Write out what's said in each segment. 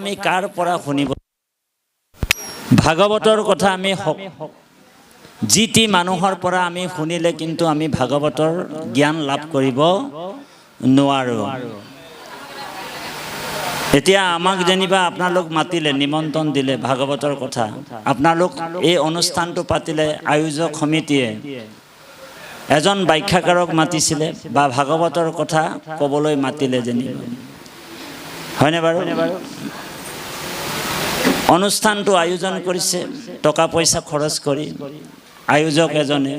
আমি কাৰ পৰা শুনিব ভাগৱতৰ কথা আমি যি টি মানুহৰ পৰা আমি শুনিলে কিন্তু আমি ভাগৱতৰ জ্ঞান লাভ কৰিব নোৱাৰোঁ। এতিয়া আমাক যেনিবা আপোনালোক মাতিলে নিমন্ত্ৰণ দিলে ভাগৱতৰ কথা আপোনালোক এই অনুষ্ঠানটো পাতিলে আয়োজক সমিতিয়ে এজন ব্যাখ্যাকাৰক মাতিছিলে বা ভাগৱতৰ কথা ক'বলৈ মাতিলে যেনিবা হয়নে বাৰু অনুষ্ঠানটো আয়োজন কৰিছে টকা পইচা খৰচ কৰি আয়োজক এজনে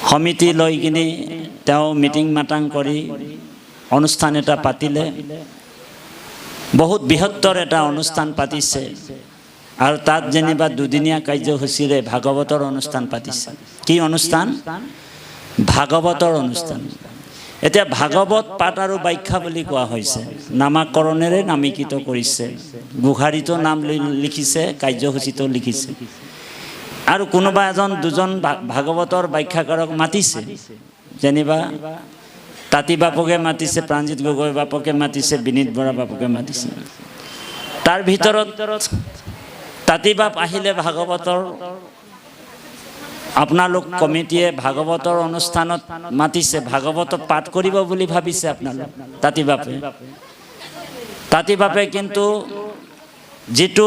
সমিতি লৈ কিনি তেওঁ মিটিং মাটাং কৰি অনুষ্ঠান এটা পাতিলে বহুত বৃহত্তৰ এটা অনুষ্ঠান পাতিছে আৰু তাত যেনিবা দুদিনীয়া কাৰ্যসূচীৰে ভাগৱতৰ অনুষ্ঠান পাতিছে কি অনুষ্ঠান ভাগৱতৰ অনুষ্ঠান এতিয়া ভাগৱত পাঠ আৰু ব্যাখ্যা বুলি কোৱা হৈছে নামাকৰণেৰে নামিকিত কৰিছে গোহাৰিতো নাম লিখিছে কাৰ্যসূচীটো লিখিছে আৰু কোনোবা এজন দুজন ভাগৱতৰ ব্যাখ্যাকাৰক মাতিছে যেনিবা তাঁতী বাপকে মাতিছে প্ৰাণজিৎ গগৈ বাপকে মাতিছে বিনীত বৰা বাপকে মাতিছে তাৰ ভিতৰত তাঁতী বাপ আহিলে ভাগৱতৰ আপোনালোক কমিটিয়ে ভাগৱতৰ অনুষ্ঠানত মাতিছে ভাগৱত পাঠ কৰিব বুলি ভাবিছে আপোনালোক তাঁতী বাপে কিন্তু যিটো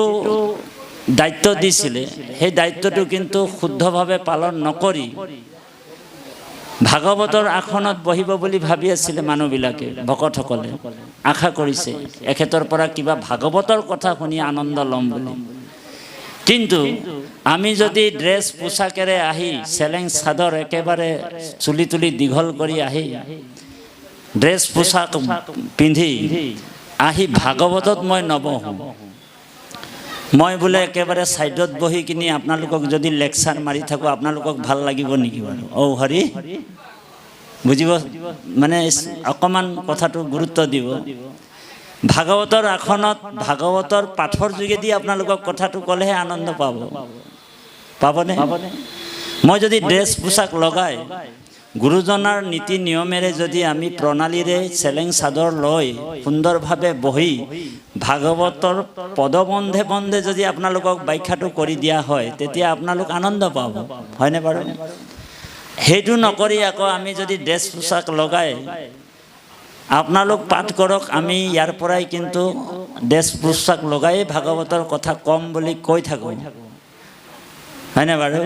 দায়িত্ব দিছিলে সেই দায়িত্বটো কিন্তু শুদ্ধভাৱে পালন নকৰি ভাগৱতৰ আসনত বহিব বুলি ভাবি আছিলে মানুহবিলাকে ভকতসকলে আশা কৰিছে এখেতৰ পৰা কিবা ভাগৱতৰ কথা শুনি আনন্দ ল'ম বুলি কিন্তু আমি যদি ড্ৰেছ পোছাকেৰে আহি চেলেং চাদৰ একেবাৰে চুলি তুলি দীঘল কৰি আহি ড্ৰেছ পোছাক পিন্ধি আহি ভাগৱতত মই নবহোঁ মই বোলে একেবাৰে ছাইডত বহি কিনি আপোনালোকক যদি লেকচাৰ মাৰি থাকোঁ আপোনালোকক ভাল লাগিব নেকি বাৰু হৰি বুজিব মানে অকণমান কথাটো গুৰুত্ব দিব ভাগৱতৰ আসনত ভাগৱতৰ পাঠৰ যোগেদি আপোনালোকক কথাটো ক'লেহে আনন্দ পাবনে মই যদি ড্ৰেছ পোছাক লগাই গুৰুজনাৰ নীতি নিয়মেৰে যদি আমি প্ৰণালীৰে চেলেং চাদৰ লৈ সুন্দৰভাৱে বহি ভাগৱতৰ পদবন্ধে বন্ধে যদি আপোনালোকক ব্যাখ্যাটো কৰি দিয়া হয় তেতিয়া আপোনালোক আনন্দ পাব হয়নে বাৰু সেইটো নকৰি আকৌ আমি যদি ড্ৰেছ পোছাক লগাই আপোনালোক পাঠ কৰক আমি ইয়াৰ পৰাই কিন্তু ড্ৰেছ পোছাক লগাই ভাগৱতৰ কথা কম বুলি কৈ থাকোঁ হয়নে বাৰু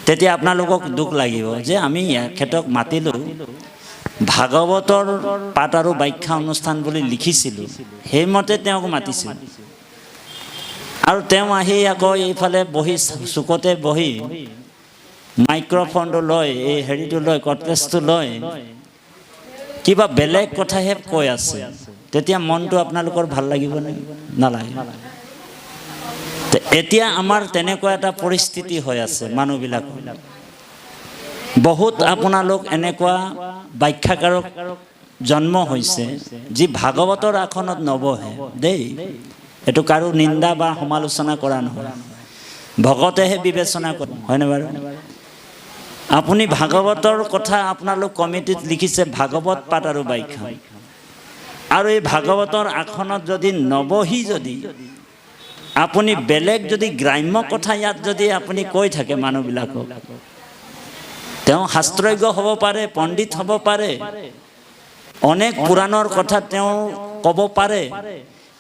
তেতিয়া আপোনালোকক দুখ লাগিব যে আমি এখেতক মাতিলোঁ ভাগৱতৰ পাঠ আৰু ব্যাখ্যা অনুষ্ঠান বুলি লিখিছিলোঁ সেইমতে তেওঁক মাতিছিলোঁ আৰু তেওঁ আহি আকৌ এইফালে বহি চুকতে বহি মাইক্ৰফোনটো লৈ এই হেৰিটো লৈ কটলেছটো লৈ কিবা বেলেগ কথাহে কৈ আছে তেতিয়া মনটো আপোনালোকৰ ভাল লাগিবনে নালাগে এতিয়া আমাৰ তেনেকুৱা এটা পৰিস্থিতি হৈ আছে মানুহবিলাকৰ বহুত আপোনালোক এনেকুৱা ব্যাখ্যাকাৰক জন্ম হৈছে যি ভাগৱতৰ আসনত নবহে দেই এইটো কাৰো নিন্দা বা সমালোচনা কৰা নহয় ভকতেহে বিবেচনা কৰে হয়নে বাৰু আপুনি ভাগৱতৰ কথা আপোনালোক কমিটিত লিখিছে ভাগৱত পাঠ আৰু ব্যাখ্যা আৰু এই ভাগৱতৰ আসনত যদি নবহি যদি আপুনি বেলেগ যদি গ্ৰাম্য কথা ইয়াত যদি আপুনি কৈ থাকে মানুহবিলাকক তেওঁ শাস্ত্ৰজ্ঞ হ'ব পাৰে পণ্ডিত হ'ব পাৰে অনেক পুৰাণৰ কথা তেওঁ ক'ব পাৰে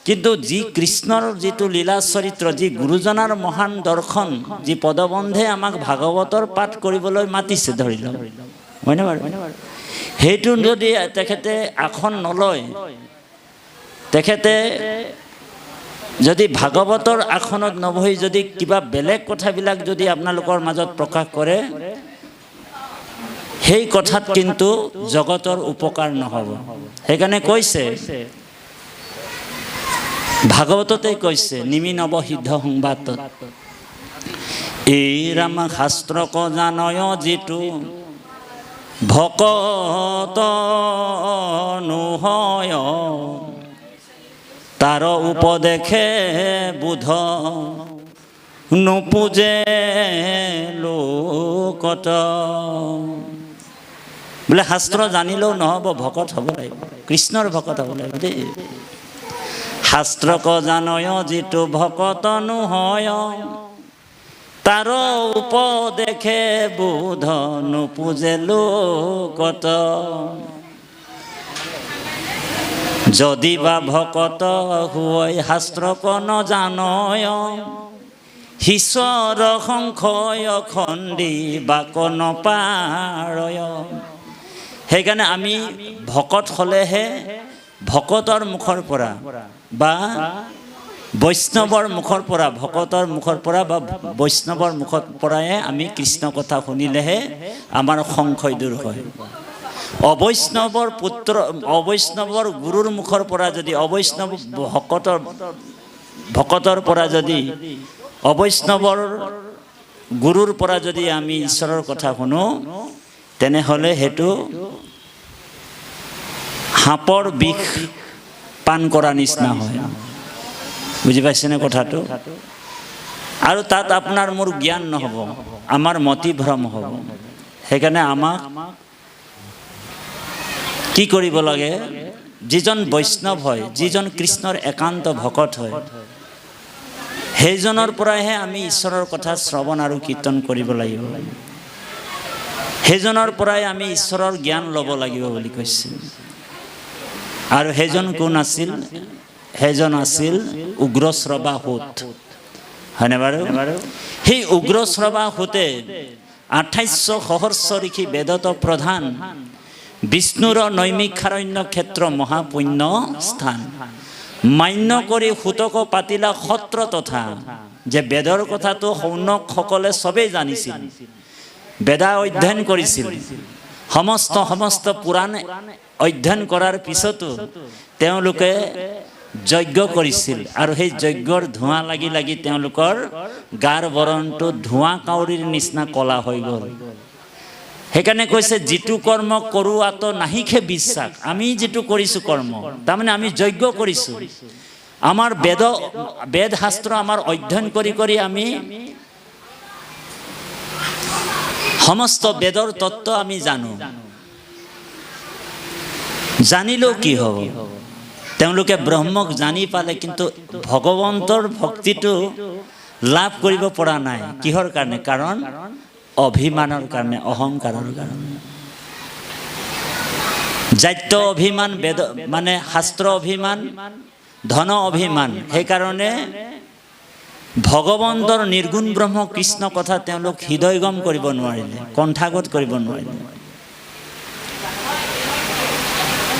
কিন্তু যি কৃষ্ণৰ যিটো লীলা চৰিত্ৰ যি গুৰুজনাৰ মহান দৰ্শন যি পদবন্ধে আমাক ভাগৱতৰ পাঠ কৰিবলৈ মাতিছে ধৰি লওক হয়নে বাৰু সেইটো যদি তেখেতে আসন নলয় তেখেতে যদি ভাগৱতৰ আসনত নবহি যদি কিবা বেলেগ কথাবিলাক যদি আপোনালোকৰ মাজত প্ৰকাশ কৰে সেই কথাত কিন্তু জগতৰ উপকাৰ নহ'ব সেইকাৰণে কৈছে ভাগৱততে কৈছে নিমি নৱসিদ্ধ সংবাদত এই ৰাম শাস্ত্ৰক জানয় যিটো ভকত নহয় তাৰ উপদেশে বুধ নুপুজে লোকত বোলে শাস্ত্ৰ জানিলেও নহ'ব ভকত হ'ব লাগিব কৃষ্ণৰ ভকত হ'ব লাগিব দেই শাস্ত্ৰক জানয় যিটো ভকত নহয় তাৰ উপদেশে বোধ নোপোজে লোকত যদি বা ভকত হৈ শাস্ত্ৰক নজানয় ঈশ্বৰ সংশয় খণ্ডি বাক নপাৰয়। সেইকাৰণে আমি ভকত হ'লেহে ভকতৰ মুখৰ পৰা বা বৈষ্ণৱৰ মুখৰ পৰা ভকতৰ মুখৰ পৰা বা বৈষ্ণৱৰ মুখৰ পৰাই আমি কৃষ্ণ কথা শুনিলেহে আমাৰ সংশয় দূৰ হয়। অবৈষ্ণৱৰ পুত্ৰ অবৈষ্ণৱৰ গুৰুৰ মুখৰ পৰা যদি অবৈষ্ণৱ ভকতৰ পৰা যদি অবৈষ্ণৱৰ গুৰুৰ পৰা যদি আমি ঈশ্বৰৰ কথা শুনো তেনেহ'লে সেইটো সাপৰ বিষ পান কৰা নিচিনা হয়। বুজি পাইছেনে কথাটো? আৰু তাত আপোনাৰ মোৰ জ্ঞান নহ'ব, আমাৰ মতিভ্ৰম হ'ব। সেইকাৰণে আমাক কি কৰিব লাগে? যিজন বৈষ্ণৱ হয়, যিজন কৃষ্ণৰ একান্ত ভকত হয়, সেইজনৰ পৰাহে আমি ঈশ্বৰৰ কথা শ্ৰৱণ আৰু কীৰ্তন কৰিব লাগিব। সেইজনৰ পৰাই আমি ঈশ্বৰৰ জ্ঞান ল'ব লাগিব বুলি কৈছে। আৰু সেইজন কোন আছিল? সেইজন আছিল উগ্ৰশ্ৰৱাসুত, হয়নে বাৰু? সেই উগ্ৰশ্ৰৱাসুতে 2800 সহস্ৰ ঋষি বেদত প্ৰধান বিষ্ণুৰ নৈমিষাৰণ্য ক্ষেত্ৰ মহাপুণ্য স্থান মান্য কৰি সুতক পাতিলা সত্ৰ তথা। যে বেদৰ কথাটো সৌনকসকলে চবেই জানিছিল, বেদা অধ্যয়ন কৰিছিল, সমস্ত পুৰাণ অধ্যয়ন কৰাৰ পিছতো তেওঁলোকে যজ্ঞ কৰিছিল। আৰু সেই যজ্ঞৰ ধোঁৱা লাগি লাগি তেওঁলোকৰ গাৰ বৰণটো ধোঁৱা কাউৰীৰ নিচিনা কলা হৈ গ'ল। সেইকাৰণে কৈছে যিটো কৰ্ম কৰোৱাতো নাহিকে বিশ্বাস। আমি যিটো কৰিছোঁ কৰ্ম, তাৰমানে আমি যজ্ঞ কৰিছোঁ, আমাৰ বেদ শাস্ত্ৰ আমাৰ অধ্যয়ন কৰি কৰি আমি সমস্ত বেদৰ তত্ত্ব আমি জানো। জানিলেও কি হ'ব? তেওঁলোকে ব্ৰহ্মক জানি পালে কিন্তু ভগৱন্তৰ ভক্তিটো লাভ কৰিব পৰা নাই। কিহৰ কাৰণে? কাৰণ অভিমানৰ কাৰণে, অহংকাৰৰ কাৰণে। জাত্য অভিমান, বেদ মানে শাস্ত্ৰ অভিমান, ধন অভিমান। সেইকাৰণে ভগৱন্তৰ নিৰ্গুণ ব্ৰহ্ম কৃষ্ণ কথা তেওঁলোক হৃদয়গম কৰিব নোৱাৰিলে, কণ্ঠাগত কৰিব নোৱাৰিলে।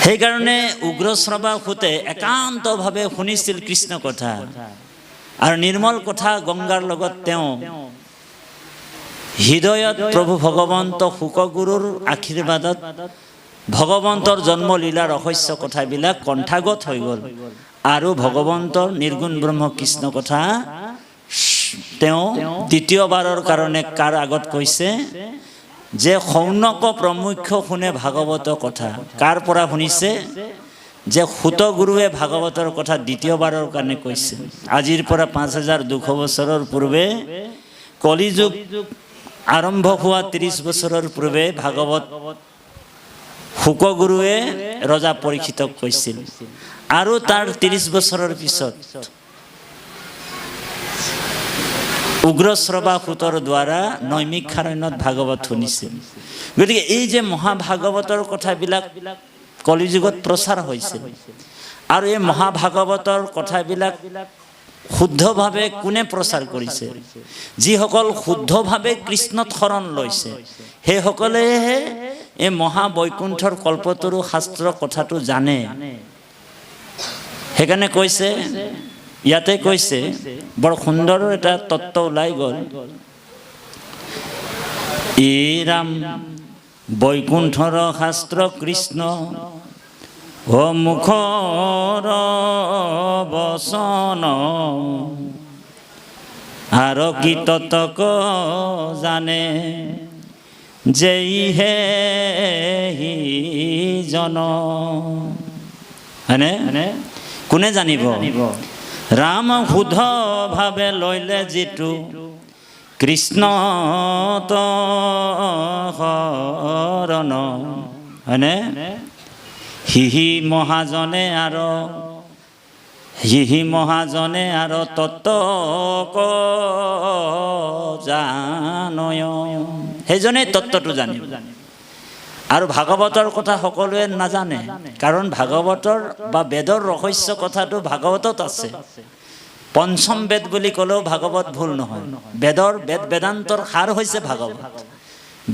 সেইকাৰণে উগ্ৰশ্ৰৱাসুতে একান্তভাৱে শুনিছিল কৃষ্ণ কথা আৰু নিৰ্মল কথা গংগাৰ লগত তেওঁ হৃদয়ত প্ৰভু ভগৱন্ত শুকগুৰুৰ আশীৰ্বাদত ভগৱন্তৰ জন্মলীলা ৰহস্য কথাবিলাক কণ্ঠাগত হৈ গ'ল। আৰু ভগৱন্তৰ নিৰ্গুণ ব্ৰহ্ম কৃষ্ণ কথা তেওঁ দ্বিতীয়বাৰৰ কাৰণে কাৰ আগত কৈছে? যে সৌনক প্ৰমুখ্য শুনে ভাগৱত কথা। কাৰ পৰা শুনিছে? যে সুতগুৰুৱে ভাগৱতৰ কথা দ্বিতীয়বাৰৰ কাৰণে কৈছে। আজিৰ পৰা 5200 বছৰৰ পূৰ্বে কলিযুগ আৰম্ভ হোৱা 30 বছৰৰ পূৰ্বে ভাগৱত শুকগুৰুৱে ৰজা পৰীক্ষিতক কৈছিল। আৰু তাৰ 30 বছৰৰ পিছত উগ্ৰশ্ৰৱাসুতৰ দ্বাৰা নৈমিষাৰণ্যত ভাগৱত শুনিছিল। গতিকে এই যে মহাভাগৱতৰ কথাবিলাক কলিযুগত প্ৰচাৰ হৈছিল, আৰু এই মহাভাগৱতৰ কথাবিলাক শুদ্ধভাৱে কোনে প্ৰচাৰ কৰিছে? যিসকল শুদ্ধভাৱে কৃষ্ণত শৰণ লৈছে সেইসকলেহে এই মহাবৈকুণ্ঠৰ কল্পতৰু শাস্ত্ৰ কথাটো জানে। সেইকাৰণে কৈছে, ইয়াতে কৈছে, বৰ সুন্দৰ এটা তত্ত্ব ওলাই গ'ল। ই ৰাম বৈকুণ্ঠৰ শাস্ত্ৰ কৃষ্ণ ও মুখৰ বচন আৰু কি ততক জানে যেই হে জন। হয়নে? কোনে জানিব? ৰাম শুদ্ধ ভাৱে লইলে যিটো কৃষ্ণ শৰণ, হয়নে? হিহি মহাজনে আৰু সিহি মহাজনে আৰু তত্ত্ব জানয়, সেইজনেই তত্ত্বটো জানিব। আৰু ভাগৱতৰ কথা সকলোৱে নাজানে, কাৰণ ভাগৱতৰ বা বেদৰ ৰহস্য কথাটো ভাগৱতত আছে। পঞ্চম বেদ বুলি ক'লেও ভাগৱত ভুল নহয়। বেদৰ বেদান্তৰ সাৰ হৈছে ভাগৱত,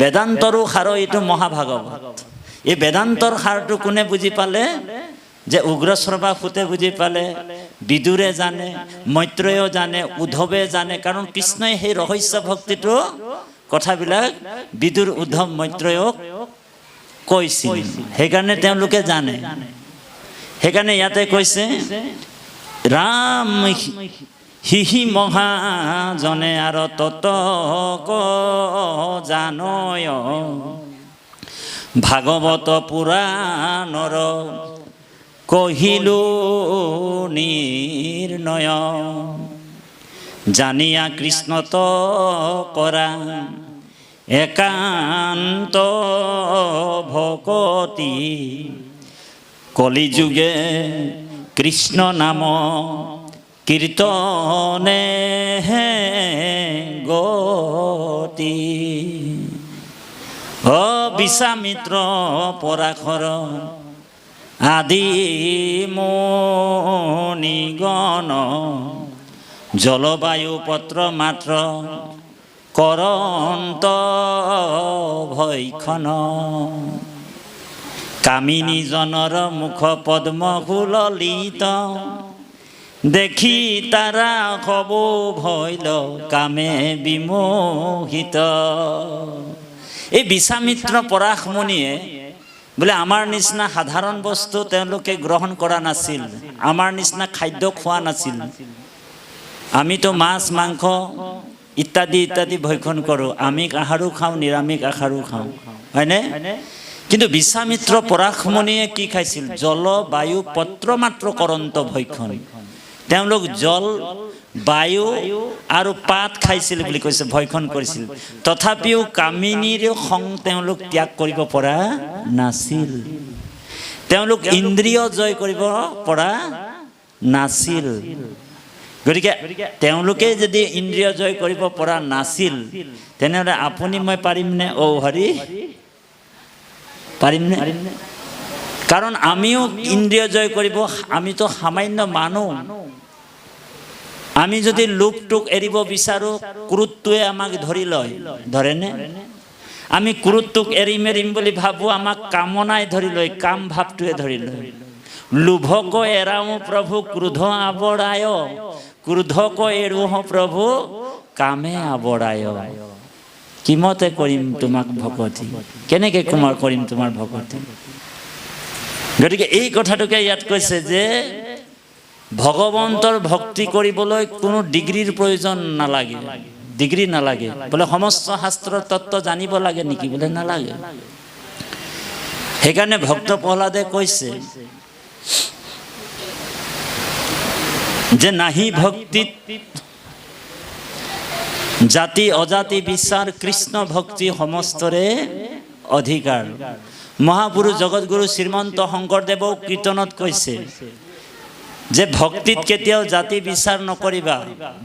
বেদান্তৰো সাৰ এইটো মহাভাগৱত। এই বেদান্তৰ সাৰটো কোনে বুজি পালে? যে উগ্ৰশ্ৰৱা সুতে বুজি পালে, বিদুৰে জানে, মৈত্ৰেয়ো জানে, উদ্ধৱে জানে, কাৰণ কৃষ্ণই সেই ৰহস্য ভক্তিটো কথাবিলাক বিদুৰ, উদ্ধৱ, মৈত্ৰেয়ক কৈছিল, সেইকাৰণে তেওঁলোকে জানে। সেইকাৰণে ইয়াতে কৈছে ৰাম সিহি মহাজনে আৰু তত্ত্ব জানয়, ভাগৱত পুৰাণৰ কহিলো নিৰ্ণয়, জানিয়া কৃষ্ণত কৰা একান্ত ভকতি, কলিযুগে কৃষ্ণ নাম কীৰ্তনে গতি। বিশ্বামিত্ৰ পৰাশৰ আদি মুনিগণ, জলবায়ু পত্ৰ মাত্ৰ কৰন্ত ভৈখন, কামিনীজনৰ মুখ পদ্ম সুললিত, দেখি তাৰা হবো ভৈল কামে বিমোহিত। এই বিশ্বামিত্ৰ পৰাশ মুনিয়ে বোলে আমাৰ নিচিনা সাধাৰণ বস্তু তেওঁলোকে গ্ৰহণ কৰা নাছিল, আমাৰ নিচিনা খাদ্য খোৱা নাছিল। আমিতো মাছ মাংস ইত্যাদি ইত্যাদি ভক্ষণ কৰোঁ, আমিষ আহাৰো খাওঁ, নিৰামিষ আহাৰো খাওঁ, হয়নে? কিন্তু বিশ্বামিত্ৰ পৰাশমণিয়ে কি খাইছিল? জল বায়ু পত্ৰ মাত্ৰ কৰন্ত ভক্ষণ। তেওঁলোক জল বায়ু আৰু পাত খাইছিল বুলি কৈছে, ভক্ষণ কৰিছিল। তথাপিও কামিনীৰ সং তেওঁলোক ত্যাগ কৰিব পৰা নাছিল, তেওঁলোক ইন্দ্ৰিয় জয় কৰিব পৰা নাছিল। গতিকে তেওঁলোকে যদি ইন্দ্ৰিয় জয় কৰিব পৰা নাছিল, তেনেহ'লে আপুনি মই পাৰিমনে? অ হৰি, পাৰিমনে? কাৰণ আমিও ইন্দ্ৰিয় জয় কৰিব, আমিতো সামান্য মানুহ। আমি যদি লোভটোক এৰিব বিচাৰোঁ, ক্ৰোধটোৱে আমাক ধৰি লয়, ধৰেনে? আমি ক্ৰোধটোক এৰিম এৰিম বুলি ভাবোঁ, আমাক কামনাই ধৰি লয়, কাম ভাৱটোৱে ধৰি লয়। লোভক এৰাও প্ৰভু ক্ৰোধ আৱৰায়, ক্ৰোধক এৰোহ প্ৰভু কামে আৱৰায়। কিমতে কৰিম তোমাক ভকতি, কেনেকৈ কৰিম তোমাৰ ভকতি? গতিকে এই কথাটোকে ইয়াত কৈছে যে ভগৱন্তৰ ভক্তি কৰিবলৈ কোনো ডিগ্ৰীৰ প্ৰয়োজন নালাগে, ডিগ্ৰী নালাগে। বোলে সমস্ত শাস্ত্ৰৰ তত্ত্ব জানিব লাগে নেকি? বোলে নালাগে। সেইকাৰণে ভক্ত প্ৰহ্লাদে কৈছে যে নাহি ভক্তিত জাতি অজাতি বিচাৰ, কৃষ্ণ ভক্তি সমস্তৰে অধিকাৰ। মহাপুৰুষ জগতগুৰু শ্ৰীমন্ত শংকৰদেৱও কীৰ্তনত কৈছে যে ভক্তিত কেতিয়াও জাতি বিচাৰ নকৰিবা,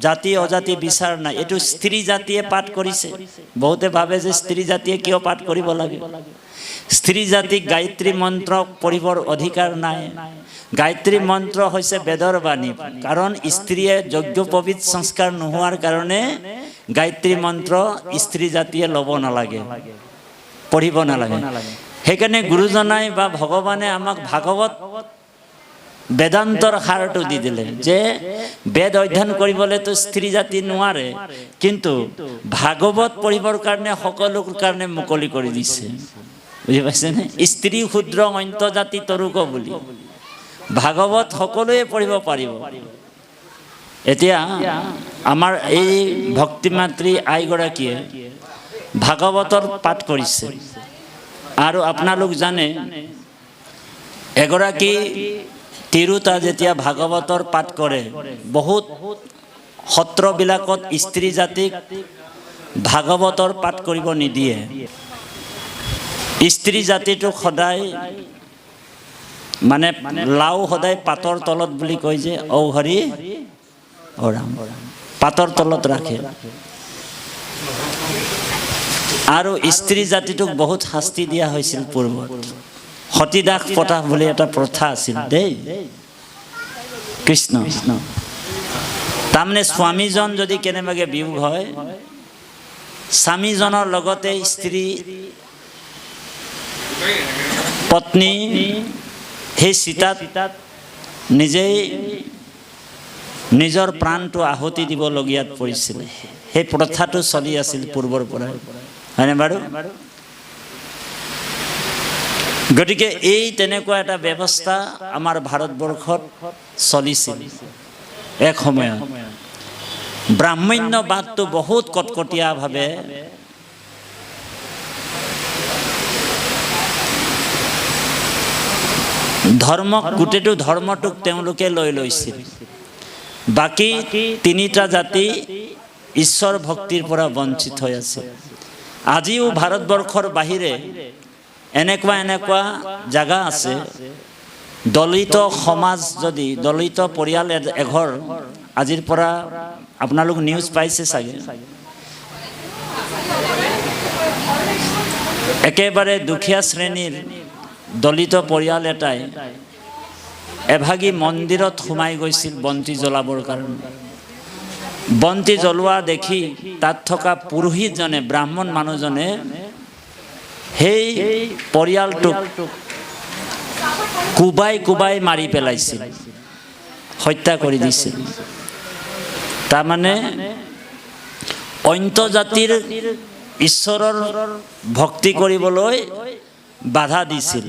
জাতি অজাতি বিচাৰ নাই। এইটো স্ত্ৰী জাতিয়ে পাঠ কৰিছে। বহুতে ভাবে যে স্ত্ৰী জাতিয়ে কিয় পাঠ কৰিব লাগে? স্ত্ৰী জাতিক গায়ত্ৰী মন্ত্ৰ পঢ়িবৰ অধিকাৰ নাই। গায়ত্ৰী মন্ত্ৰ হৈছে বেদৰ বাণী, কাৰণ স্ত্ৰীয়ে যজ্ঞোপৱিত সংস্কাৰ নোহোৱাৰ কাৰণে গায়ত্ৰী মন্ত্ৰ স্ত্ৰী জাতিয়ে ল'ব নালাগে, পঢ়িব নালাগে। সেইকাৰণে গুৰুজনাই বা ভগৱানে আমাক ভাগৱত বেদান্তৰ সাৰটো দি দিলে যে বেদ অধ্যয়ন কৰিবলৈতো স্ত্ৰী জাতি নোৱাৰে, কিন্তু ভাগৱত পঢ়িবৰ কাৰণে সকলোৰ কাৰণে মুকলি কৰি দিছে। বুজি পাইছেনে? স্ত্ৰী ক্ষুদ্ৰ অন্ত জাতি তৰুক বুলি ভাগৱত সকলোৱে পঢ়িব পাৰিব। এতিয়া আমাৰ এই ভক্তিমাতৃ আইগৰাকীয়ে ভাগৱতৰ পাঠ কৰিছে, আৰু আপোনালোক জানে এগৰাকী তিৰোতা যেতিয়া ভাগৱতৰ পাঠ কৰে, বহুত সত্ৰবিলাকত স্ত্ৰী জাতিক ভাগৱতৰ পাঠ কৰিব নিদিয়ে। স্ত্ৰী জাতিটোক সদায় মানে লাও সদায় পাতৰ তলত বুলি কয় যে, ঔ হৰি ঔ ৰাম, পাতৰ তলত ৰাখে। আৰু স্ত্ৰী জাতিটোক বহুত শাস্তি দিয়া হৈছিল পূৰ্বত। সতীদাহ প্ৰথা বুলি এটা প্ৰথা আছিল দেই। কৃষ্ণ তাৰমানে স্বামীজন যদি কেনেবাকৈ বিয়োগ হয়, স্বামীজনৰ লগতে স্ত্ৰী পত্নী সেই চিতাত নিজেই নিজৰ প্ৰাণটো আহুতি দিবলগীয়াত পৰিছিল। সেই প্ৰথাটো চলি আছিল পূৰ্বৰ পৰাই, হয়নে বাৰু? গতিকে এই তেনেকুৱা এটা ব্যৱস্থা আমাৰ ভাৰতবৰ্ষত চলিছিল এক সময়ত। ব্ৰাহ্মণ্যবাদটো বহুত কটকটীয়াভাৱে গোটেইটো ধৰ্মটোক তেওঁলোকে লৈ লৈছিল। বাকী তিনিটা জাতি ঈশ্বৰ ভক্তিৰ পৰা বঞ্চিত হৈ আছে। আজিও ভাৰতবৰ্ষৰ বাহিৰে এনেকুৱা জাগা আছে, দলিত সমাজ যদি, দলিত পৰিয়াল এঘৰ, আজিৰ পৰা আপোনালোক নিউজ পাইছে চাগে, একেবাৰে দুখীয়া শ্ৰেণীৰ দলিত পৰিয়াল এটাই এভাগী মন্দিৰত সোমাই গৈছিল বন্তি জ্বলাবৰ কাৰণে। বন্তি জ্বলোৱা দেখি তাত থকা পুৰোহিতজনে, ব্ৰাহ্মণ মানুহজনে সেই পৰিয়ালটোক কোবাই মাৰি পেলাইছিল, হত্যা কৰি দিছিল। তাৰমানে অন্য জাতিৰ ঈশ্বৰৰ ভক্তি কৰিবলৈ বাধা দিছিল।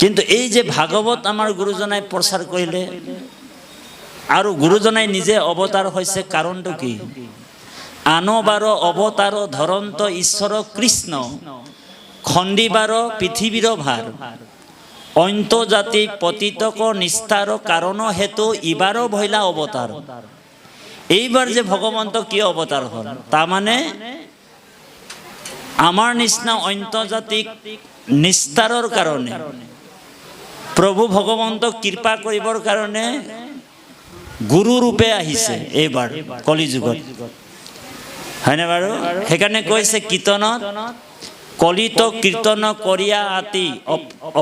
কিন্তু এই যে ভাগৱত আমাৰ গুৰুজনাই প্ৰচাৰ কৰিলে, আৰু গুৰুজনাই নিজে অৱতাৰ হৈছে, কাৰণটো কি? আনবাৰ অৱতাৰ ধৰন্ত ঈশ্বৰ কৃষ্ণ, খণ্ডিবাৰ পৃথিৱীৰ ভাৰ, অন্ত জাতি পতিতক নিস্তাৰ কাৰণ হেতু ইবাৰ ভৈলা অৱতাৰ। এইবাৰ যে ভগৱন্ত কিয় অৱতাৰ হ'ল? তাৰমানে আমাৰ নিচিনা অন্ত জাতিক নিস্তাৰৰ কাৰণে, প্ৰভু ভগৱন্তক কৃপা কৰিবৰ কাৰণে গুৰু ৰূপে আহিছে এইবাৰ কলিযুগত, হয়নে বাৰু? সেইকাৰণে কৈছে কীৰ্তনত, কলিত কীৰ্তন কৰিয়া আতি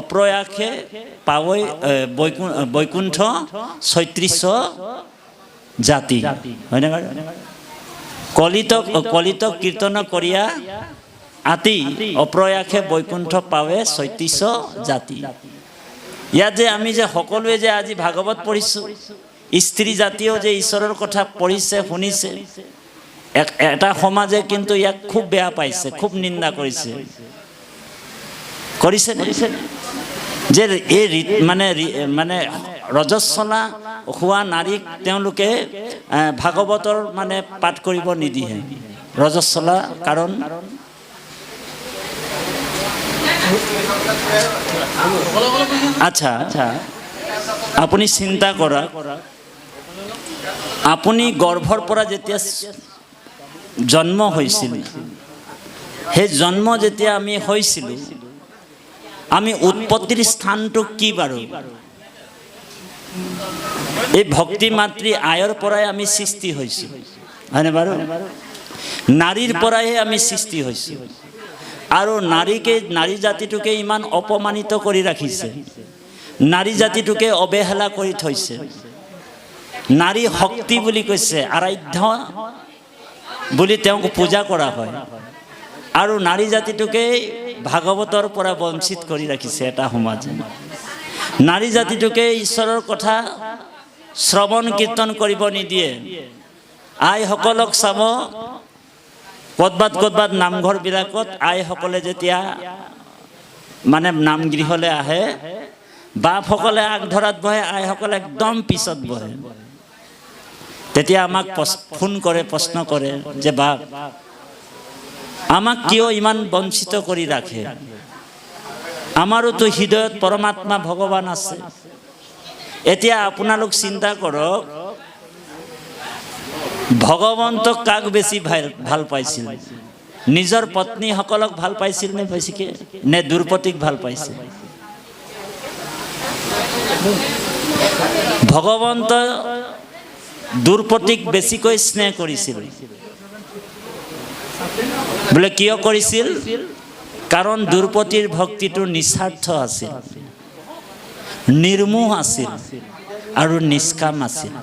অপ্ৰয়াসে পাৱৈ বৈকুণ্ঠ ৩৬ জাতি, হয়নে বাৰু? কলিত কীৰ্তন কৰিয়া আতি অপ্ৰয়াসে বৈকুণ্ঠ পাৱে ৩৬ জাতি। ইয়াত যে আমি যে সকলোৱে যে আজি ভাগৱত পঢ়িছোঁ, স্ত্ৰী জাতিও যে ঈশ্বৰৰ কথা পঢ়িছে, শুনিছে, এটা সমাজে কিন্তু ইয়াক খুব বেয়া পাইছে, খুব নিন্দা কৰিছে। যে এই মানে ৰজস্বলা হোৱা নাৰীক তেওঁলোকে ভাগৱতৰ মানে পাঠ কৰিব নিদিয়ে। ৰজস্বলা কাৰণ আচ্ছা, আপুনি চিন্তা কৰা, আপুনি গৰ্ভৰ পৰা যেতিয়া জন্ম হৈছিল, সেই জন্ম যেতিয়া আমি হৈছিলোঁ, আমি উৎপত্তিৰ স্থানটো কি বাৰু? এই ভক্তি মাতৃ আয়ৰ পৰাই আমি সৃষ্টি হৈছোঁ, হয়নে বাৰু? নাৰীৰ পৰাইহে আমি সৃষ্টি হৈছোঁ। আৰু নাৰী জাতিটোকে ইমান অপমানিত কৰি ৰাখিছে, নাৰী জাতিটোকে অৱহেলা কৰি থৈছে। নাৰী শক্তি বুলি কৈছে, আৰাধ্য বুলি তেওঁক পূজা কৰা হয়, আৰু নাৰী জাতিটোকেই ভাগৱতৰ পৰা বঞ্চিত কৰি ৰাখিছে এটা সমাজে। নাৰী জাতিটোকে ঈশ্বৰৰ কথা শ্ৰৱণ কীৰ্তন কৰিব নিদিয়ে। আইসকলক চাব, ক'ৰবাত নামঘৰবিলাকত আইসকলে যেতিয়া মানে নামগৃহলৈ আহে, বাপসকলে আগধৰাত বহে, আইসকলে একদম পিছত বহে। তেতিয়া আমাক ফোন কৰে, প্ৰশ্ন কৰে যে বাপ, আমাক কিয় ইমান বঞ্চিত কৰি ৰাখে? আমাৰোতো হৃদয়ত পৰমাত্মা ভগৱান আছে। এতিয়া আপোনালোক চিন্তা কৰক, ভগৱন্তক কাক বেছি ভাল পাইছিল? নিজৰ পত্নীসকলক ভাল পাইছিল নে বেছিকৈ, নে দ্ৰৌপদীক ভাল পাইছিল? ভগৱন্ত দুৰ্পতিক বেছিকৈ স্নেহ কৰিছিল। বোলে কিয় কৰিছিল? কাৰণ দুৰ্পতিৰ ভক্তিটো নিস্বাৰ্থ আছিল, নিৰ্মোহ আছিল আৰু নিষ্কাম আছিল।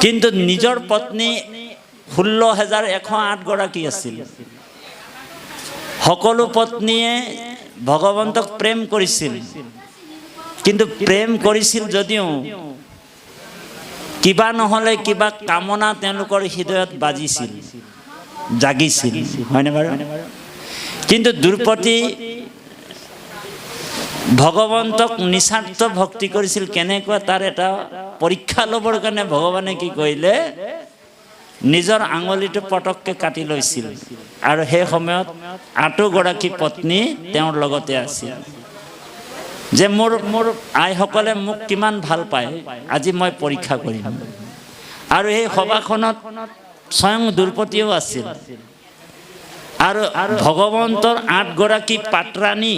কিন্তু নিজৰ পত্নী 16,108 গৰাকী আছিল। সকলো পত্নীয়ে ভগৱন্তক প্ৰেম কৰিছিল, কিন্তু প্ৰেম কৰিছিল যদিও কিবা নহ'লে কিবা কামনা তেওঁলোকৰ হৃদয়ত বাজিছিল, জাগিছিল, হয়নে বাৰু? কিন্তু দুৰ্পতি ভগৱন্তক নিস্বাৰ্থ ভক্তি কৰিছিল। কেনেকুৱা তাৰ এটা পৰীক্ষা ল'বৰ কাৰণে ভগৱানে কি কৰিলে, নিজৰ আঙুলিটো পটককৈ কাটি লৈছিল আৰু সেই সময়ত 8 গৰাকী পত্নী তেওঁৰ লগতে আছিল। যে মোৰ আইসকলে মোক কিমান ভাল পায়, আজি মই পৰীক্ষা কৰিম। আৰু এই সভাখনত স্বয়ং দুৰ্পতিও আছিল। আৰু ভগৱন্তৰ 8 গৰাকী পাত্ৰাণী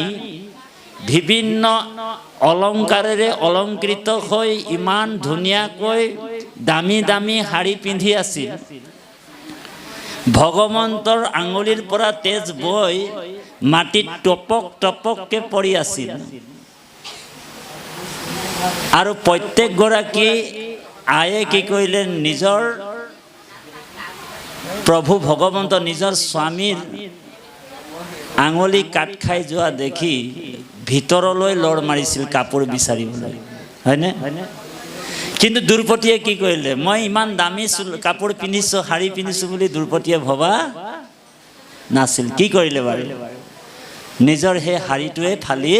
বিভিন্ন অলংকাৰেৰে অলংকৃত হৈ ইমান ধুনীয়াকৈ দামী দামী শাৰী পিন্ধি আছিল। ভগৱন্তৰ আঙুলিৰ পৰা তেজ বৈ মাটিত টপক টপককৈ পৰি আছিল। আৰু প্ৰত্যেক গৰাকী আয়ে কি কৰিলে, নিজৰ প্ৰভু ভগৱন্ত নিজৰ স্বামীৰ আঙুলি কাট খাই যোৱা দেখি ভিতৰলৈ লৰ মাৰিছিল কাপোৰ বিচাৰিবলৈ, হয়নে? কিন্তু দুৰ্পতিয়ে কি কৰিলে, মই ইমান দামী কাপোৰ পিন্ধিছোঁ, শাৰী পিন্ধিছোঁ বুলি দুৰ্পতিয়ে ভবা নাছিল। কি কৰিলে বাৰু? নিজৰ সেই শাৰীটোৱে ফালি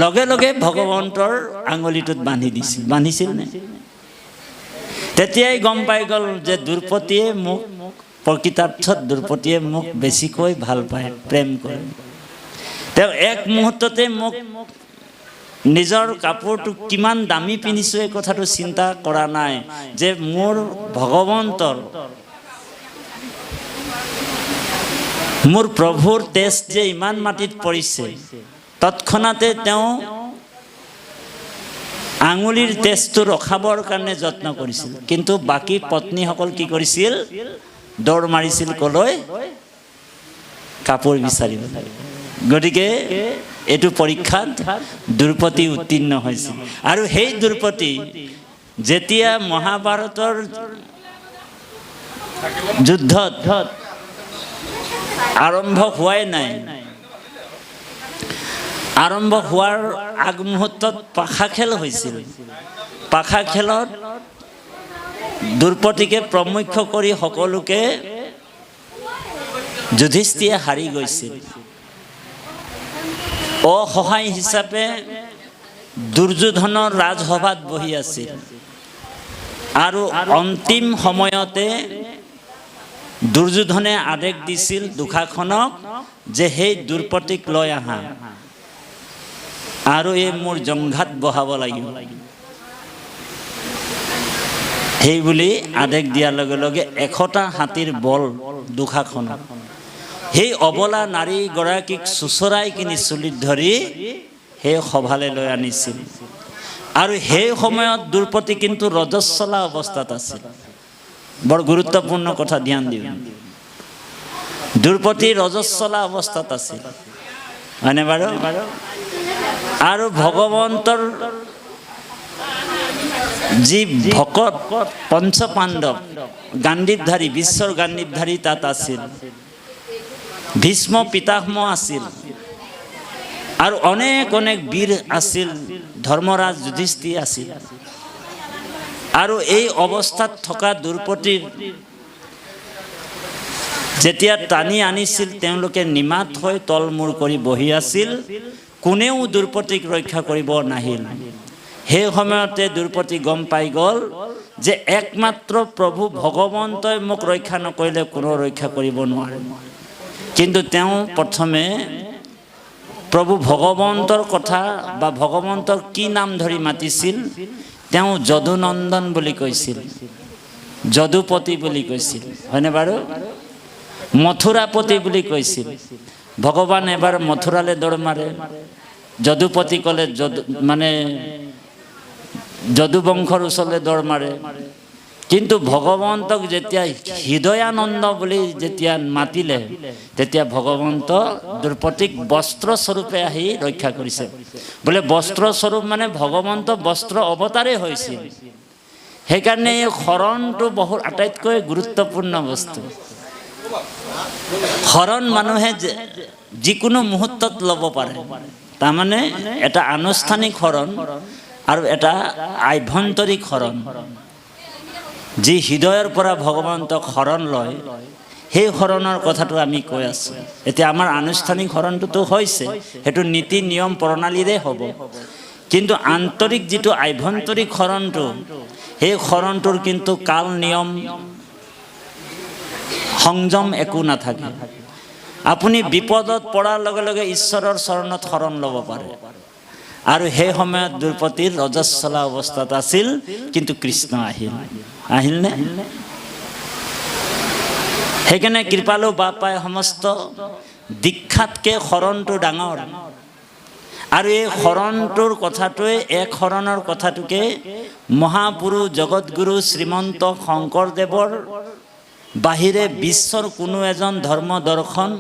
লগে লগে ভগৱন্তৰ আঙুলিটোত বান্ধিছিল নে? তেতিয়াই গম পাই গ'ল যে দুৰ্পতিয়ে মোক, প্ৰকৃতাৰ্থত দুৰ্পতিয়ে মোক বেছিকৈ ভাল পায়, প্ৰেম কৰে। তেওঁ এক মুহূৰ্ততে মোক নিজৰ কাপোৰটো কিমান দামী পিন্ধিছোঁ এই কথাটো চিন্তা কৰা নাই, যে মোৰ ভগৱন্তৰ, মোৰ প্ৰভুৰ তেজ যে ইমান মাটিত পৰিছে। তৎক্ষণাতে তেওঁ আঙুলিৰ তেজটো ৰখাবৰ কাৰণে যত্ন কৰিছিল। কিন্তু বাকী পত্নীসকল কি কৰিছিল? দৌৰ মাৰিছিল কলৈ? কাপোৰ বিচাৰিবলৈ। গতিকে এইটো পৰীক্ষাত দুৰ্পতি উত্তীৰ্ণ হৈছিল। আৰু সেই দুৰ্পতি যেতিয়া মহাভাৰতৰ যুদ্ধত আৰম্ভ হোৱাই নাই, আৰম্ভ হোৱাৰ আগমুহূৰ্তত পাশা খেল হৈছিল। পাশা খেলত দুৰ্পতিকে প্ৰমুখ্য কৰি সকলোকে যুধিষ্ঠিৰে হাৰি গৈছিল। অসহায় হিচাপে দুৰ্যোধনৰ ৰাজসভাত বহি আছিল। আৰু অন্তিম সময়তে দুৰ্যোধনে আদেশ দিছিল দুশাসনক যে সেই দুৰ্পতিক লৈ আহা আৰু এই মোৰ জংঘাত বহাব লাগিব। সেই বুলি আদেশ দিয়াৰ লগে লগে 100টা হাতীৰ বল দুশাসনক সেই অবলা নাৰীগৰাকীক চুচৰাই কিনি চুলিত ধৰি সেই সভালৈ লৈ আনিছিল। আৰু সেই সময়ত দুৰ্পতি কিন্তু ৰজস্বলা অৱস্থাত আছিল। বৰ গুৰুত্বপূৰ্ণ কথা, ধ্যান দিওঁ। দুৰ্পতি ৰজস্বলা অৱস্থাত আছিল, হয়নে বাৰু? আৰু ভগৱন্তৰ যি ভকত পঞ্চপাণ্ডৱ গাণ্ডীৱধাৰী, বিশ্বৰ গাণ্ডীৱধাৰী তাত আছিল। ভীষ্ম পিতামহ আছিল আৰু অনেক অনেক বীৰ আছিল। ধৰ্মৰাজ যুধিষ্ঠিৰ আছিল। আৰু এই অৱস্থাত থকা দুৰ্পতিৰ যেতিয়া টানি আনিছিল, তেওঁলোকে নিমাত হৈ তলমূৰ কৰি বহি আছিল। কোনেও দুৰ্পতিক ৰক্ষা কৰিব নাহিল। সেই সময়তে দুৰ্পতি গম পাই গ'ল যে একমাত্ৰ প্ৰভু ভগৱন্তই মোক ৰক্ষা নকৰিলে কোনো ৰক্ষা কৰিব নোৱাৰে। কিন্তু তেওঁ প্ৰথমে প্ৰভু ভগৱন্তৰ কথা বা ভগৱন্তৰ কি নাম ধৰি মাতিছিল? তেওঁ যদুনন্দন বুলি কৈছিল, যদুপতি বুলি কৈছিল, হয়নে বাৰু? মথুৰাপতি বুলি কৈছিল। ভগৱান এবাৰ মথুৰালৈ দৌৰ মাৰে, যদুপতি ক'লে মানে যদুবংশৰ ওচৰলৈ দৌৰ মাৰে। কিন্তু ভগৱন্তক যেতিয়া হৃদয়ানন্দ বুলি যেতিয়া মাতিলে, তেতিয়া ভগৱন্ত দ্ৰৌপদীক বস্ত্ৰস্বৰূপে আহি ৰক্ষা কৰিছে। বোলে বস্ত্ৰস্বৰূপ মানে ভগৱন্ত বস্ত্ৰ অৱতাৰেই হৈছিল। সেইকাৰণে এই শৰণটো বহুত আটাইতকৈ গুৰুত্বপূৰ্ণ বস্তু। শৰণ মানুহে যিকোনো মুহূৰ্তত ল'ব পাৰে। তাৰমানে এটা আনুষ্ঠানিক শৰণ আৰু এটা আভ্যন্তৰিক শৰণ। যি হৃদয়ৰ পৰা ভগৱন্তক শৰণ লয়, সেই শৰণৰ কথাটো আমি কৈ আছোঁ। এতিয়া আমাৰ আনুষ্ঠানিক শৰণটোতো হৈছে, সেইটো নীতি নিয়ম প্ৰণালীৰে হ'ব। কিন্তু আন্তৰিক যিটো আভ্যন্তৰিক শৰণটো, সেই শৰণটোৰ কিন্তু কাল নিয়ম সংযম একো নাথাকে। আপুনি বিপদত পৰাৰ লগে লগে ঈশ্বৰৰ চৰণত শৰণ ল'ব পাৰে। আৰু সেই সময়ত দ্ৰৌপদীৰ ৰজস্বলা অৱস্থাত আছিল, কিন্তু কৃষ্ণ আহিলনে? সেইকাৰণে কৃপালু বাপাই সমস্ত দীক্ষাতকৈ শৰণটো ডাঙৰ। আৰু এই শৰণটোৰ কথাটোৱে, এক শৰণৰ কথাটোকে মহাপুৰুষ জগতগুৰু শ্ৰীমন্ত শংকৰদেৱৰ বাহিৰে বিশ্বৰ কোনো এজন ধৰ্ম দৰ্শন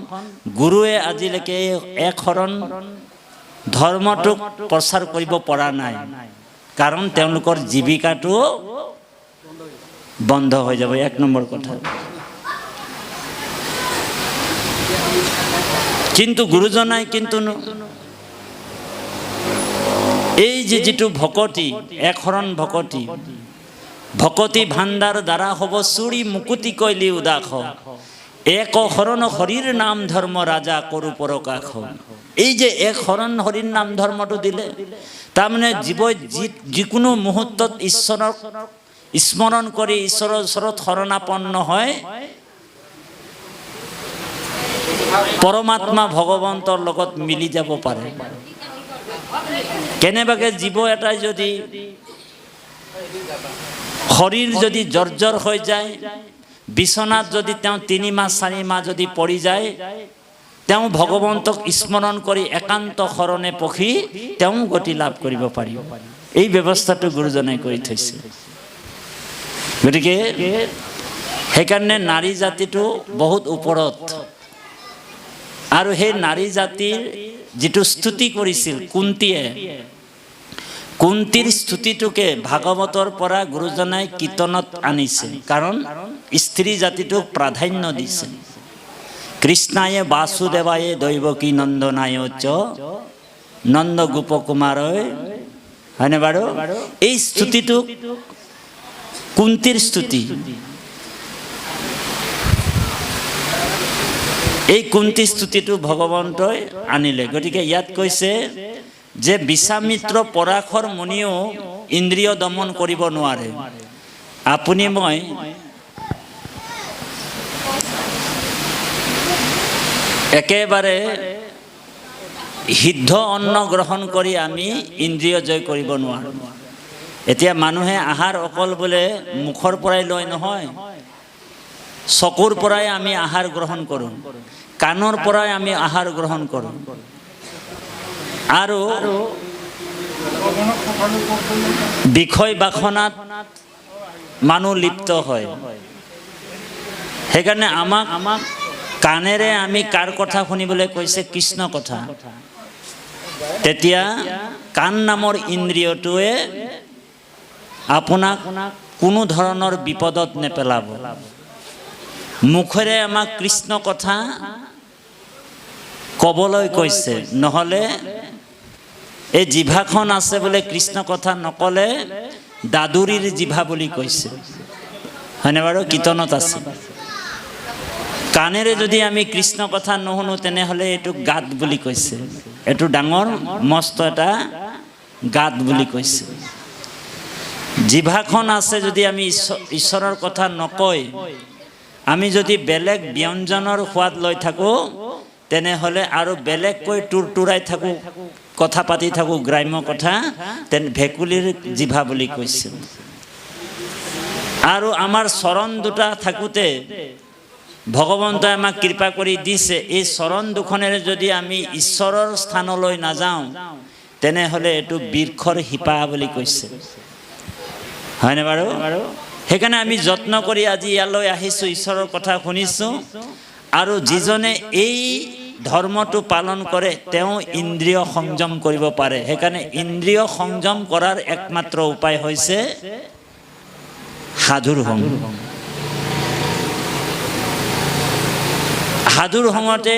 গুৰুৱে আজিলৈকে এক শৰণ ধৰ্মটোক প্ৰচাৰ কৰিব পৰা নাই। কাৰণ তেওঁলোকৰ জীৱিকাটো বন্ধ হৈ যাব। এক নম্বৰ কথা। কিন্তু গুৰুজনাই কিন্তু এই যিটো ভকতি, এক শৰণ ভকতি, ভকতি ভাণ্ডাৰ দ্বাৰা হ'ব চুৰি মুকুতি কৈলি উদাস, এক শৰণ হৰিৰ নাম ধৰ্ম ৰাজা কৰো পৰকাশ। এই যে এক শৰণ হৰিৰ নাম ধৰ্মটো দিলে, তাৰমানে জীৱই যিকোনো মুহূৰ্তত ঈশ্বৰক স্মৰণ কৰি ঈশ্বৰৰ ওচৰত শৰণাপন্ন হয়, পৰমাত্মা ভগৱন্তৰ লগত মিলি যাব পাৰে। কেনেবাকে জীৱ এটাই যদি শৰীৰ যদি জৰ্জৰ হৈ যায়, বিচনাত যদি তেওঁ 3 মাহ 4 মাহ যদি পৰি যায়, তেওঁ ভগৱন্তক স্মৰণ কৰি একান্ত শৰণে পখি তেওঁ গতি লাভ কৰিব পাৰিব। এই ব্যৱস্থাটো গুৰুজনাই কৰি থৈছে। গতিকে সেইকাৰণে নাৰী জাতিটো বহুত ওপৰত। আৰু সেই নাৰী জাতিৰ যিটো স্তুতি কৰিছিল কুন্তীয়ে, কুন্তীৰ স্তুতিটোকে ভাগৱতৰ পৰা গুৰুজনাই কীৰ্তনত আনিছে। কাৰণ স্ত্ৰী জাতিটোক প্ৰাধান্য দিছে। কৃষ্ণায়ে বাসুদেৱায়ে দৈৱকী নন্দনায় চ নন্দ গোপ কুমাৰয়, হয়নে বাৰু? এই স্তুতিটো কুন্তীৰ স্তুতি। এই কুন্তী স্তুতিটো ভগৱন্তই আনিলে। গতিকে ইয়াত কৈছে যে বিশ্বামিত্ৰ পৰাশৰ মুনিও ইন্দ্ৰিয় দমন কৰিব নোৱাৰে। আপুনি মই একেবাৰে সিদ্ধ অন্ন গ্ৰহণ কৰি আমি ইন্দ্ৰিয় জয় কৰিব নোৱাৰোঁ। এতিয়া মানুহে আহাৰ অকল বোলে মুখৰ পৰাই লয় নহয়, চকুৰ পৰাই আমি আহাৰ গ্ৰহণ কৰোঁ, কাণৰ পৰাই আমি আহাৰ গ্ৰহণ কৰোঁ, আৰু বিষয় বাসনাত মানুহ লিপ্ত হয়। সেইকাৰণে আমাক কাণেৰে আমি কাৰ কথা শুনিবলৈ কৈছে? কৃষ্ণ কথা। তেতিয়া কাণ নামৰ ইন্দ্ৰিয়টোৱে আপোনাক কোনো ধৰণৰ বিপদত নেপেলাব। মুখেৰে আমাক কৃষ্ণ কথা ক'বলৈ কৈছে, নহ'লে এই জিভাখন আছে বোলে কৃষ্ণ কথা নক'লে দাদুৰীৰ জিভা বুলি কৈছে, হয়নে বাৰু? কীৰ্তনত আছে। কাণেৰে যদি আমি কৃষ্ণ কথা নুশুনো, তেনেহ'লে এইটো গাত বুলি কৈছে, এইটো ডাঙৰ মস্ত এটা গাত বুলি কৈছে। জিভাখন আছে যদি আমি ঈশ্বৰৰ কথা নকয়, আমি যদি বেলেগ ব্যঞ্জনৰ সোৱাদ লৈ থাকোঁ, তেনেহ'লে আৰু বেলেগকৈ টুৰটুৰাই থাকোঁ, কথা পাতি থাকোঁ গ্ৰাম্য কথা, তেনে ভেকুলীৰ জিভা বুলি কৈছে। আৰু আমাৰ চৰণ দুটা থাকোঁতে ভগৱন্তই আমাক কৃপা কৰি দিছে, এই চৰণ দুখনেৰে যদি আমি ঈশ্বৰৰ স্থানলৈ নাযাওঁ তেনেহ'লে এইটো বৃক্ষৰ শিপা বুলি কৈছে, হয়নে বাৰু? সেইকাৰণে আমি যত্ন কৰি আজি ইয়ালৈ আহিছোঁ, ঈশ্বৰৰ কথা শুনিছোঁ। আৰু যিজনে এই ধৰ্মটো পালন কৰে তেওঁ ইন্দ্ৰিয় সংযম কৰিব পাৰে। সেইকাৰণে ইন্দ্ৰিয় সংযম কৰাৰ একমাত্ৰ উপায় হৈছে সাধুৰ সংগ। সাধুৰ সংগতে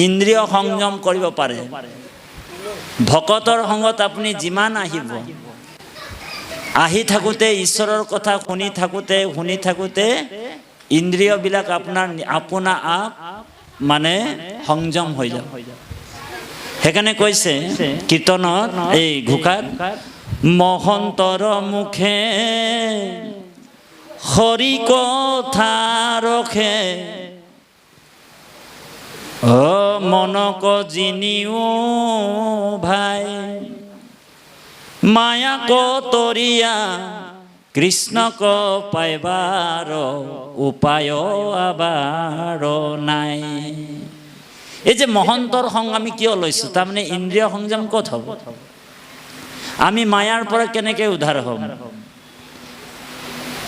ইন্দ্ৰিয় সংযম কৰিব পাৰে। ভকতৰ সংগত আপুনি যিমান আহিব, আহি থাকোঁতে ঈশ্বৰৰ কথা শুনি থাকোঁতে ইন্দ্ৰিয়বিলাক আপোনা আপ মানে সংযম হৈ যাব। সেইকাৰণে কৈছে কীৰ্তনত, এই ঘোষাত, মহন্তৰ মুখে হৰি কথা ৰখে, মনক জিনিও ভাই, মায়া কতৰিয়া কৃষ্ণক পাইবাৰ উপায় আবাৰ নাই। এই যে মহন্তৰ সংগ আমি কিয় লৈছোঁ? তাৰমানে ইন্দ্ৰিয় সংযম ক'ত হ'ব? আমি মায়াৰ পৰা কেনেকৈ উদ্ধাৰ হ'ম?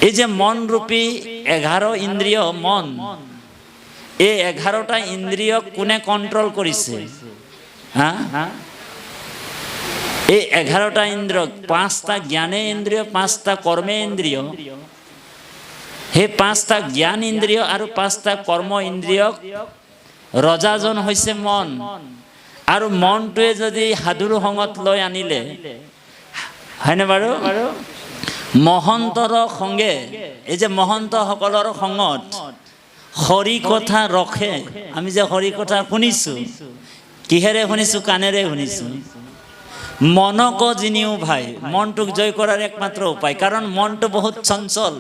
এই যে মন ৰূপী 11 ইন্দ্ৰিয় মন, এই 11টা ইন্দ্ৰিয়ক কোনে কণ্ট্ৰল কৰিছে? এই 11টা ইন্দ্ৰিয়, 5টা জ্ঞানে ইন্দ্ৰিয়, 5টা কৰ্মে ইন্দ্ৰিয়। সেই 5টা জ্ঞান ইন্দ্ৰিয় আৰু 5টা কৰ্ম ইন্দ্ৰিয়ক ৰজাজন হৈছে মন। আৰু মনটোৱে যদি সাধুৰ সংগত লৈ আনিলে, হয়নে বাৰু? মহন্তৰ সংগে, এই যে মহন্তসকলৰ সংগত হৰি কথা ৰখে। আমি যে হৰি কথা শুনিছোঁ, কিহেৰে শুনিছোঁ? কাণেৰে শুনিছোঁ। মনক জিনিও ভাই, মনটোক জয় কৰাৰ একমাত্ৰ উপায়, কাৰণ মনটো বহুত চঞ্চল।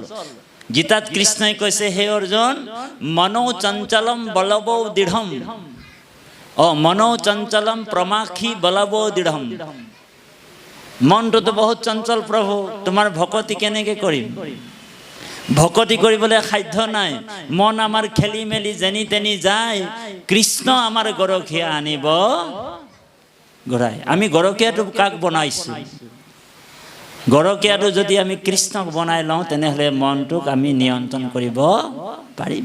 গীতাত কৃষ্ণই কৈছে, হে অৰ্জুন, মনৌ চঞ্চলম বলবৌ দৃঢ়ম, মনৌ চঞ্চলম প্ৰমাখি বলবৌ দৃঢ়ম। মনটোতো বহুত চঞ্চল প্ৰভু, তোমাৰ ভকতি কেনেকৈ কৰিম? ভকতি কৰিবলৈ সাধ্য নাই। মন আমাৰ খেলি মেলি যেনি তেনি যায়, কৃষ্ণ আমাৰ গৰখীয়া আনিব ঘূৰাই। আমি গৰখীয়াটো কাক বনাইছোঁ? গৰখীয়াটো যদি আমি কৃষ্ণক বনাই লওঁ তেনেহ'লে মনটোক আমি নিয়ন্ত্ৰণ কৰিব পাৰিম।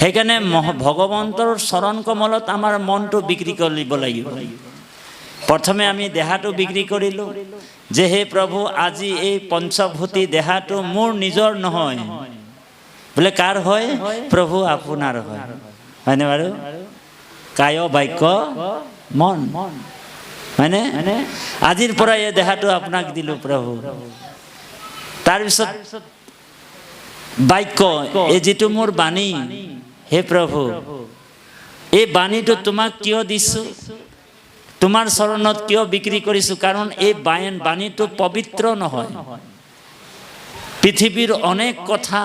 সেইকাৰণে ভগৱন্তৰ চৰণ কমলত আমাৰ মনটো বিক্ৰী কৰিব লাগিব। প্ৰথমে আমি দেহাটো বিক্ৰী কৰিলোঁ, যে হে প্ৰভু, আজি এই পঞ্চভূতি দেহাটো মোৰ নিজৰ নহয়। বোলে কাৰ হয়? প্ৰভু আপোনাৰ হয়, হয়নে বাৰু? কায় বাক্য মন, হয়নে? আজিৰ পৰা এই দেহাটো আপোনাক দিলোঁ প্ৰভু। তাৰপিছত বাক্য, এই যিটো মোৰ বাণী, হে প্ৰভু, এই বাণীটো তোমাক কিয় দিছোঁ? তোমাৰ চৰণত কিয় বিক্ৰী কৰিছোঁ? কাৰণ এই বাণীটো পবিত্ৰ নহয়। পৃথিৱীৰ অনেক কথা,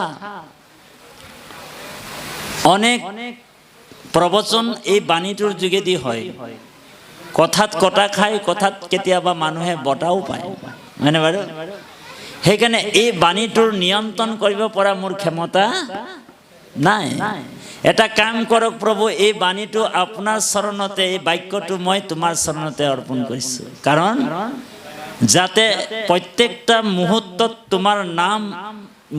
অনেক প্ৰবচন এই বাণীটোৰ যোগেদি হয়। কথাত কটা খায়, কথাত কেতিয়াবা মানুহে বটাও পায়, হয়নে বাৰু? সেইকাৰণে এই বাণীটোৰ নিয়ন্ত্ৰণ কৰিব পৰা মোৰ ক্ষমতা নাই। এটা কাম কৰক প্ৰভু, এই বাণীটো আপোনাৰ চৰণতে, এই বাক্যটো মই তোমাৰ চৰণতে অৰ্পণ কৰিছোঁ। কাৰণ যাতে প্ৰত্যেকটা মুহূৰ্তত তোমাৰ নাম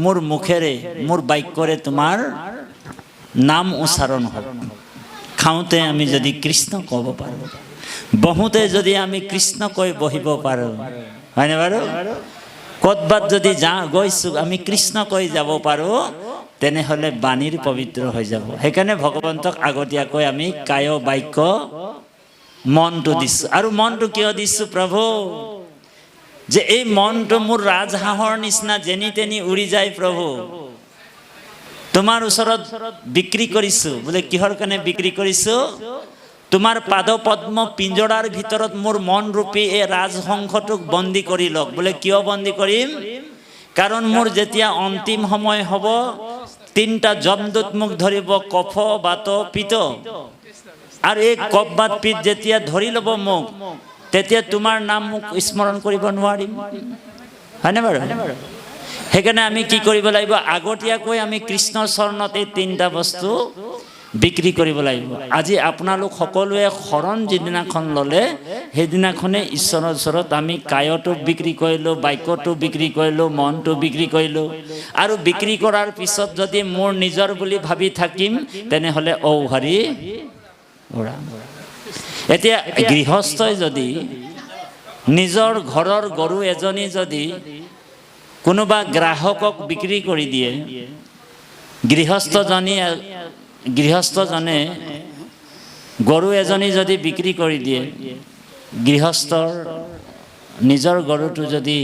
মোৰ মুখেৰে, মোৰ বাক্যৰে তোমাৰ নাম উচ্চাৰণ হ'ব। খাওঁতে আমি যদি কৃষ্ণ ক'ব পাৰোঁ, বহুতে যদি আমি কৃষ্ণ কৈ বহিব পাৰোঁ, হয়নে বাৰু? ক'তবাত যদি গৈছোঁ আমি কৃষ্ণ কৈ যাব পাৰোঁ, তেনেহ'লে বাণীৰ পবিত্ৰ হৈ যাব। সেইকাৰণে ভগৱন্তক আগতীয়াকৈ আমি কায় বাক্য মনটো দিছোঁ। আৰু মনটো কিয় দিছোঁ প্ৰভু? যে এই মনটো মোৰ ৰাজহাঁহৰ নিচিনা যেনি তেনি উৰি যায় প্ৰভু। তোমাৰ ওচৰত বিক্ৰী কৰিছোঁ। বোলে কিহৰ কাৰণে বিক্ৰী কৰিছোঁ? তোমাৰ পাদ পদ্ম পিঞ্জৰাৰ ভিতৰত মোৰ মন ৰূপী এই ৰাজহংসটোক বন্দী কৰি লওক। বোলে কিয় বন্দী কৰিম? কাৰণ মোৰ যেতিয়া অন্তিম সময় হ'ব, 3টা যমদূত মোক ধৰিব, কফ, বাত, পিত। আৰু এই কফ, বাত, পিত যেতিয়া ধৰি ল'ব মোক, তেতিয়া তোমাৰ নাম মোক স্মৰণ কৰিব নোৱাৰিম, হয়নে বাৰু? সেইকাৰণে আমি কি কৰিব লাগিব, আগতীয়াকৈ আমি কৃষ্ণৰ চৰণত এই তিনিটা বস্তু বিক্ৰী কৰিব লাগিব। আজি আপোনালোক সকলোৱে শৰণ যিদিনাখন ল'লে সেইদিনাখনে ঈশ্বৰৰ ওচৰত আমি কায়টো বিক্ৰী কৰিলোঁ, বাক্যটো বিক্ৰী কৰিলোঁ, মনটো বিক্ৰী কৰিলোঁ। আৰু বিক্ৰী কৰাৰ পিছত যদি মোৰ নিজৰ বুলি ভাবি থাকিম তেনেহ'লে ঔহাৰি উৰাম। এতিয়া গৃহস্থই যদি নিজৰ ঘৰৰ গৰু এজনী যদি কোনোবা গ্ৰাহকক বিক্ৰী কৰি দিয়ে, গৃহস্থজনে গৰু এজনী যদি বিক্ৰী কৰি দিয়ে, গৃহস্থৰ নিজৰ গৰুটো যদি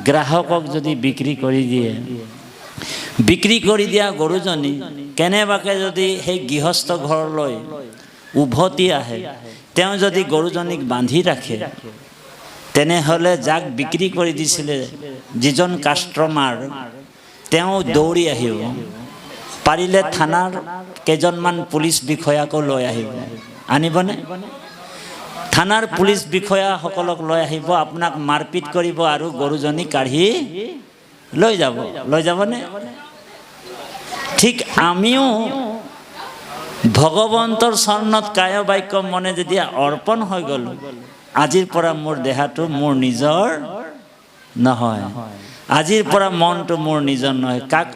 গ্ৰাহকক যদি বিক্ৰী কৰি দিয়ে, বিক্ৰী কৰি দিয়া গৰুজনী কেনেবাকৈ যদি সেই গৃহস্থ ঘৰলৈ উভতি আহে, তেওঁ যদি গৰুজনীক বান্ধি ৰাখে, তেনেহ'লে যাক বিক্ৰী কৰি দিছিলে যিজন কাষ্টমাৰ, তেওঁ দৌৰি আহিব, পাৰিলে থানাৰ কেইজনমান পুলিচ বিষয়াকো লৈ আহিব। আনিবনে? থানাৰ পুলিচ বিষয়াসকলক লৈ আহিব, আপোনাক মাৰপিট কৰিব আৰু গৰুজনী কাঢ়ি লৈ যাব। লৈ যাবনে? ঠিক আমিও ভগৱন্তৰ চৰণত কায় বাক্য মনে যেতিয়া অৰ্পণ হৈ গ'লো, আজিৰ পৰা মোৰ দেহাটো মোৰ নিজৰ নহয়, আজিৰ পৰা মনটো মোৰ নিজৰ নহয়। কাক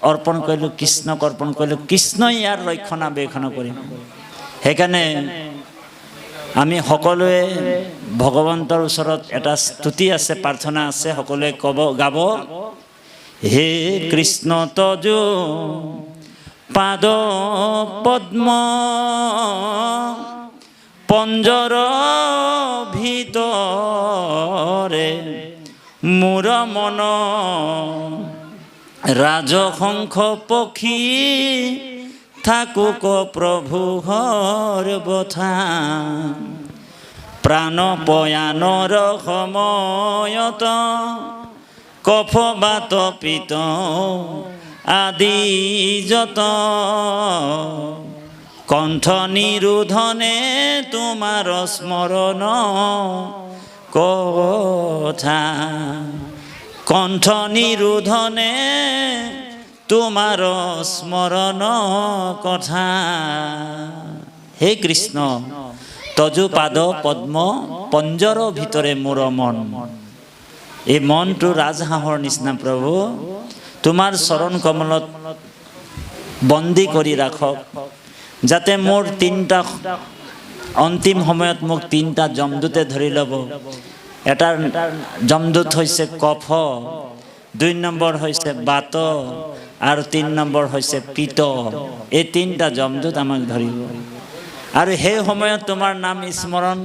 অৰ্পণ কৰিলোঁ? কৃষ্ণক অৰ্পণ কৰিলোঁ। কৃষ্ণই ইয়াৰ ৰক্ষণাবেক্ষণ কৰিম। সেইকাৰণে আমি সকলোৱে ভগৱন্তৰ ওচৰত এটা স্তুতি আছে, প্ৰাৰ্থনা আছে, সকলোৱে গাব। হে কৃষ্ণ তজু পাদ পদ্ম পঞ্জৰ ভিতৰে মোৰ মন ৰাজহংস পক্ষী থাকুক প্ৰভু সৰ্বথা প্ৰাণ পয়ানৰ সময়ত কফ বাত পিত আদি যত কণ্ঠ নিৰোধনে তোমাৰ স্মৰণ কথা, কণ্ঠ নিৰোধনে তোমাৰ স্মৰণ কথা। হে কৃষ্ণ তজু পাদ পদ্ম পঞ্জৰ ভিতৰে মোৰ মন। এই মনটো ৰাজহাঁহৰ নিচিনা প্ৰভু, তোমাৰ চৰণ কমলত বন্দী কৰি ৰাখক, যাতে মোৰ তিনিটা অন্তিম সময়ত মোক তিনিটা যমদূতে ধৰি ল'ব। এটা যমদূত হৈছে কফ, 2 নম্বৰ হৈছে বাত আৰু 3 নম্বৰ হৈছে পিত। এই তিনিটা যমদূত আমাক ধৰিব। আৰু সেই সময়ত তোমাৰ নাম স্মৰণ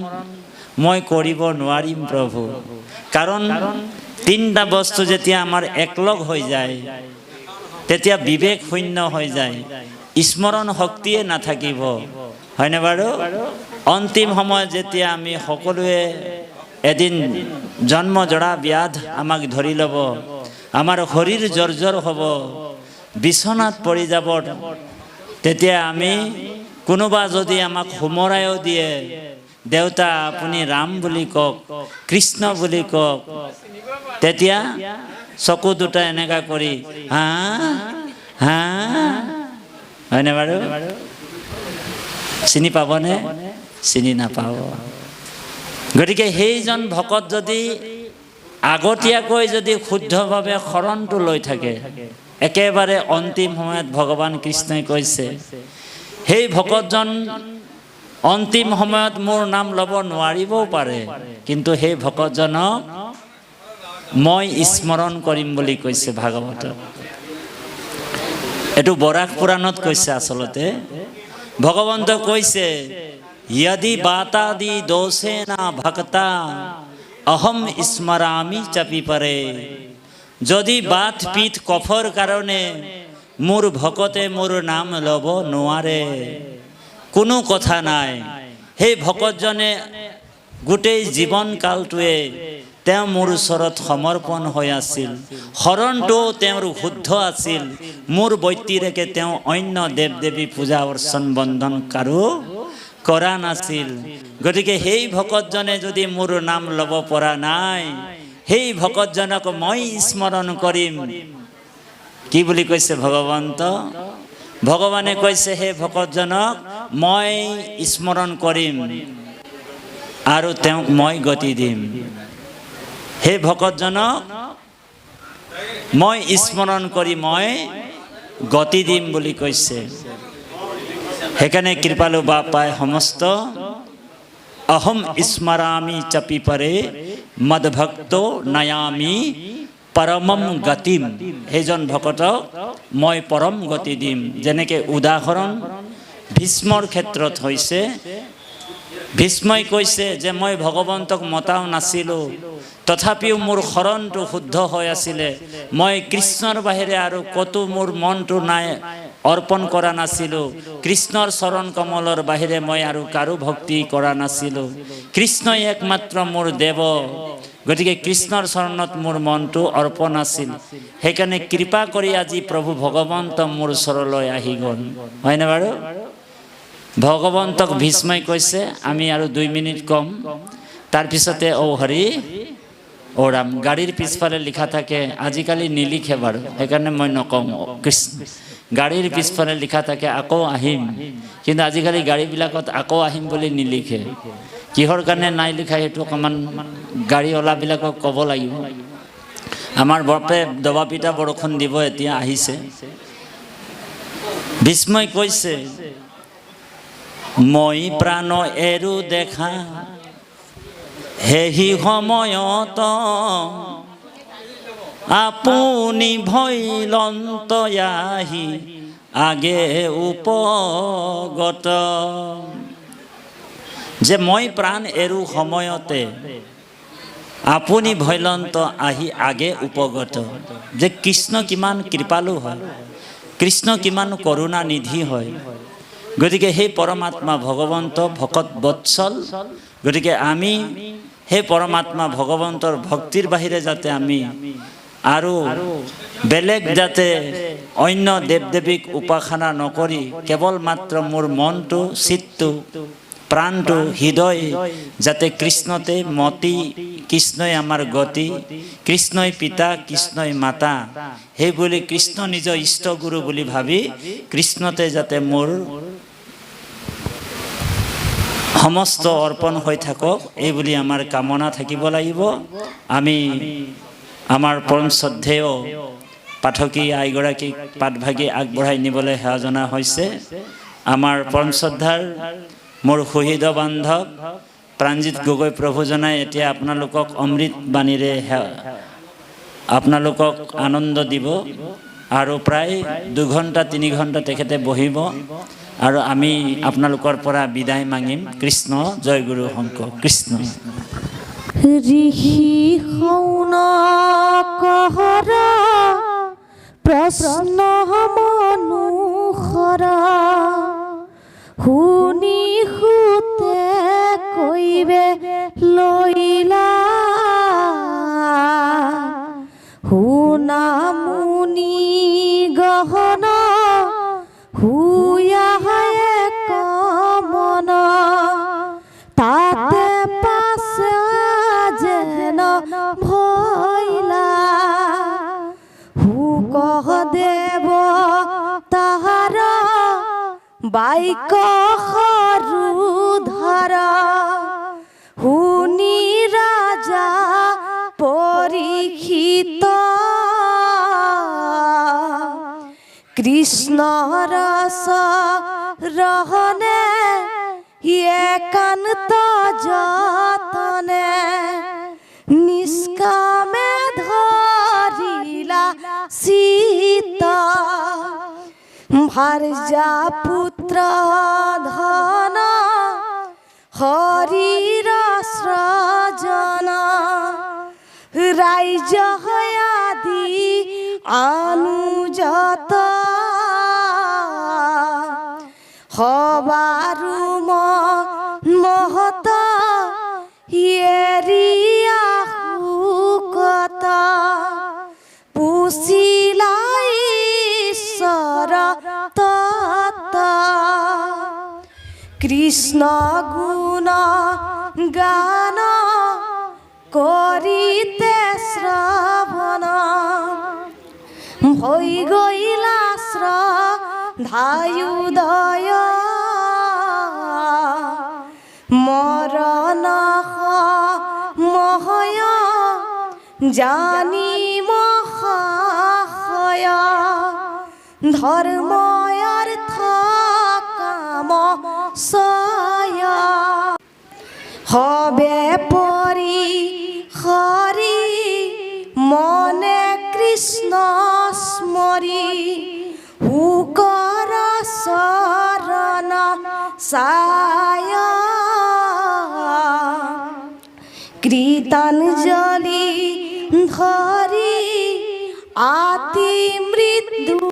মই কৰিব নোৱাৰিম প্ৰভু, কাৰণ তিনিটা বস্তু যেতিয়া আমাৰ একলগ হৈ যায় তেতিয়া বিবেক শূন্য হৈ যায়, স্মৰণ শক্তিয়ে নাথাকিব, হয়নে বাৰু? অন্তিম সময়ত যেতিয়া আমি সকলোৱে এদিন জন্ম জৰা ব্যাধ আমাক ধৰি ল'ব, আমাৰ শৰীৰ জৰ্জৰ হ'ব, বিচনাত পৰি যাব, তেতিয়া আমি কোনোবা যদি আমাক সোমৰায়ো দিয়ে, দেউতা আপুনি ৰাম বুলি কওক, কৃষ্ণ বুলি কওক, তেতিয়া চকু দুটা এনেকা কৰি হা হা, হয়নে বাৰু? চিনি পাবনে? চিনি নাপাব। গতিকে সেইজন ভকত যদি আগতীয়াকৈ যদি শুদ্ধভাৱে শৰণটো লৈ থাকে, একেবাৰে অন্তিম সময়ত ভগৱান কৃষ্ণই কৈছে সেই ভকতজন অন্তিম সময়ত মোৰ নাম ল'ব নোৱাৰিবও পাৰে, কিন্তু সেই ভকতজনক মই স্মৰণ কৰিম বুলি কৈছে ভাগৱতত। এইটো বৰাক পুৰাণত কৈছে। আচলতে ভগৱন্ত কৈছে यदि बातादि दोषेना भक्ता अहम स्मरामि चापि परे। যদি বাত পিঠ কফৰ কাৰণে মোৰ ভকতে মোৰ নাম ল'ব নোৱাৰে, কোনো কথা নাই। সেই ভকতজনে গোটেই জীৱন কালটোৱে তেওঁ মোৰ ওচৰত সমৰ্পণ হৈ আছিল, শৰণটো তেওঁৰ শুদ্ধ আছিল, মোৰ বৈতিৰেকে তেওঁ অন্য দেৱ দেৱী পূজা অৰ্চন বন্ধন কাৰো কৰা নাছিল। গতিকে সেই ভকতজনে যদি মোৰ নাম ল'ব পৰা নাই, সেই ভকতজনক মই স্মৰণ কৰিম। কি বুলি কৈছে ভগৱন্ত? ভগৱানে কৈছে সেই ভকতজনক মই স্মৰণ কৰিম আৰু তেওঁক মই গতি দিম। সেই ভকতজনক মই স্মৰণ কৰি মই গতি দিম বুলি কৈছে। সেইকাৰণে কৃপালু বাপাই সমস্ত অহম স্মৰামি চাপি পৰে মদভক্ত নয়ামি পৰমম গতিম। সেইজন ভকতক মই পৰম গতি দিম। যেনেকৈ উদাহৰণ ভীষ্মৰ ক্ষেত্ৰত হৈছে। ভীষ্মই কৈছে যে মই ভগৱন্তক মতাও নাছিলোঁ, তথাপিও মোৰ শৰণটো শুদ্ধ হৈ আছিলে। মই কৃষ্ণৰ বাহিৰে আৰু ক'তো মোৰ মনটো নাই অৰ্পণ কৰা নাছিলোঁ। কৃষ্ণৰ চৰণ কমলৰ বাহিৰে মই আৰু কাৰো ভক্তি কৰা নাছিলোঁ। কৃষ্ণই একমাত্ৰ মোৰ দেৱ, গতিকে কৃষ্ণৰ চৰণত মোৰ মনটো অৰ্পণ আছিল। সেইকাৰণে কৃপা কৰি আজি প্ৰভু ভগৱন্ত মোৰ ওচৰলৈ আহি গ'ল। হয়নে বাৰু? ভগৱন্তক ভীষ্মই কৈছে আমি আৰু 2 মিনিট কম, তাৰপিছতে ঔ হৰি ঔ ৰাম। গাড়ীৰ পিছফালে লিখা থাকে, আজিকালি নিলিখে বাৰু, সেইকাৰণে মই নকওঁ কৃষ্ণ। গাড়ীৰ পিছফালে লিখা থাকে আকৌ আহিম, কিন্তু আজিকালি গাড়ীবিলাকত আকৌ আহিম বুলি নিলিখে। কিহৰ কাৰণে নাই লিখা সেইটো অকণমান গাড়ীৱালাবিলাকক ক'ব লাগিব। আমাৰ বৰপে দবা পিটা বৰষুণ দিব, এতিয়া আহিছে। ভীষ্মই কৈছে মই প্ৰাণ এৰো দেখা সেই সময়ত আপুনি ভৈলন্ত আহি আগে উপগত। যে মই প্ৰাণ এৰো সময়তে আপুনি ভৈলন্ত আহি আগে উপগত। যে কৃষ্ণ কিমান কৃপালু হয়, কৃষ্ণ কিমান কৰোণা নিধি হয়। গতিকে সেই পৰমাত্মা ভগৱন্ত ভকত বৎসল। গতিকে আমি সেই পৰমাত্মা ভগৱন্তৰ ভক্তিৰ বাহিৰে যাতে আমি আৰু বেলেগ যাতে অন্য দেৱ দেৱীক উপাসনা নকৰি কেৱল মাত্ৰ মোৰ মনটো, চিত্তটো, প্ৰাণটো, হৃদয় যাতে কৃষ্ণতে মতি, কৃষ্ণই আমাৰ গতি, কৃষ্ণই পিতা, কৃষ্ণই মাতা, সেই বুলি কৃষ্ণ নিজ ইষ্টগুৰু বুলি ভাবি কৃষ্ণতে যাতে মোৰ সমস্ত অৰ্পণ হৈ থাকক, এই বুলি আমাৰ কামনা থাকিব লাগিব। আমি আমাৰ পৰম শ্ৰদ্ধেয় পাঠকী আইগৰাকীক পাঠভাগী আগবঢ়াই নিবলৈ সেৱা জনা হৈছে। আমাৰ পৰম শ্ৰদ্ধাৰ মোৰ শহীদ বান্ধৱ প্ৰাণজিৎ গগৈ প্ৰভুজনাই এতিয়া আপোনালোকক অমৃত বাণীৰে আপোনালোকক আনন্দ দিব আৰু প্ৰায় 2 ঘণ্টা 3 ঘণ্টা তেখেতে বহিব আৰু আমি আপোনালোকৰ পৰা বিদায় মাগিম। কৃষ্ণ জয় গুৰু শংকৰ কৃষ্ণ। ঋষি হৌন কহৰা প্ৰশ্ন মনোহৰা শুনি সুতে কৈবে লইলা শুনা মুনি গহন হুয়া কমন তাতে পাছে যেন ভইলা হুক দেব তাহার বাইক সৰুধৰ শুনি ৰাজা পৰীক্ষিত কৃষ্ণ ৰস ৰহনে একান্ত যতনে নিষ্কামে ধৰিলা সীতা ভাৰ্যা পুত্ৰ ধন হৰিৰ সৃজন ৰাইজ আদি অনুজত হবাৰু মহত এৰিয়া শুকত পুছিলাই ঈশ্বৰ তত কৃষ্ণ গুণ গান কৰিতে হৈ গৈলা শ্ৰদ্ধায়ুদয় মৰণ মহয় জানি মহাশয় ধৰ্ময়াৰ্থ কাম সয় হবে পৰি হৰি মনে কৃষ্ণ স্মৰি উকৰ চৰণ সায় কীৰ্তঞ্জলি ধৰি আতি মৃত্যু